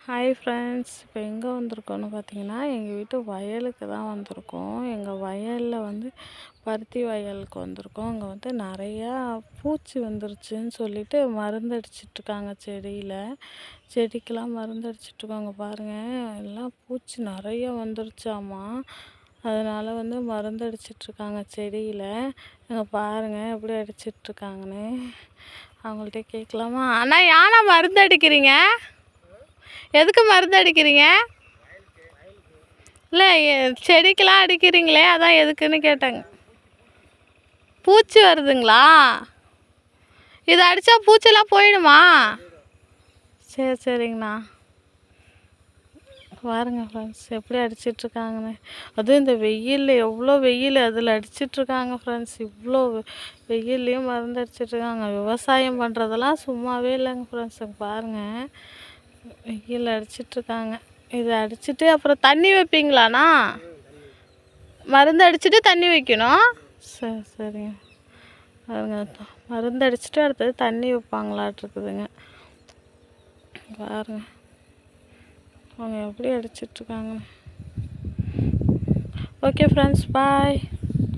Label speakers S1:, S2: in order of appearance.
S1: Hi friends, இப்போ எங்கே வந்திருக்கோன்னு பார்த்தீங்கன்னா, எங்கள் வீட்டு வயலுக்கு தான் வந்திருக்கோம். எங்கள் வயலில் பருத்தி வயலுக்கு வந்திருக்கோம். அங்கே நிறையா பூச்சி வந்துருச்சுன்னு சொல்லிட்டு மருந்து அடிச்சிட்ருக்காங்க செடியில். செடிக்கெலாம் மருந்து அடிச்சிட்ருக்காங்க பாருங்கள். எல்லாம் பூச்சி நிறைய வந்துருச்சாமா. அதனால் மருந்து அடிச்சிட்ருக்காங்க செடியில். அங்கே பாருங்கள் எப்படி அடிச்சிட்ருக்காங்கன்னு. அவங்கள்ட்ட கேட்கலாமா? அண்ணா, ஏன்னா மருந்து அடிக்கிறீங்க? எதுக்கு மருந்து அடிக்கிறீங்க? இல்லை, செடிக்கெலாம் அடிக்கிறீங்களே, அதான் எதுக்குன்னு கேட்டாங்க. பூச்சி வருதுங்களா? இதை அடித்தா பூச்சிலாம் போயிடுமா? சரிங்கண்ணா. பாருங்க ஃப்ரெண்ட்ஸ், எப்படி அடிச்சிட்ருக்காங்கன்னு. அதுவும் இந்த வெயிலில், எவ்வளோ வெயில் அதில் அடிச்சிட்ருக்காங்க ஃப்ரெண்ட்ஸ். இவ்வளோ வெயில்லையும் மருந்து அடிச்சிட்ருக்காங்க. விவசாயம் பண்ணுறதெல்லாம் சும்மாவே இல்லைங்க ஃப்ரெண்ட்ஸ். பாருங்கள், வெயில் அடிச்சிட்ருக்காங்க. இதை அடிச்சுட்டு அப்புறம் தண்ணி வைப்பீங்களாண்ணா? மருந்து அடிச்சுட்டு தண்ணி வைக்கணும். சரிங்க. பாருங்க, மருந்து அடிச்சுட்டு அடுத்தது தண்ணி வைப்பாங்களாட்ருக்குதுங்க. பாருங்க அவங்க எப்படி அடிச்சிட்ருக்காங்க. ஓகே ஃப்ரெண்ட்ஸ், பாய்.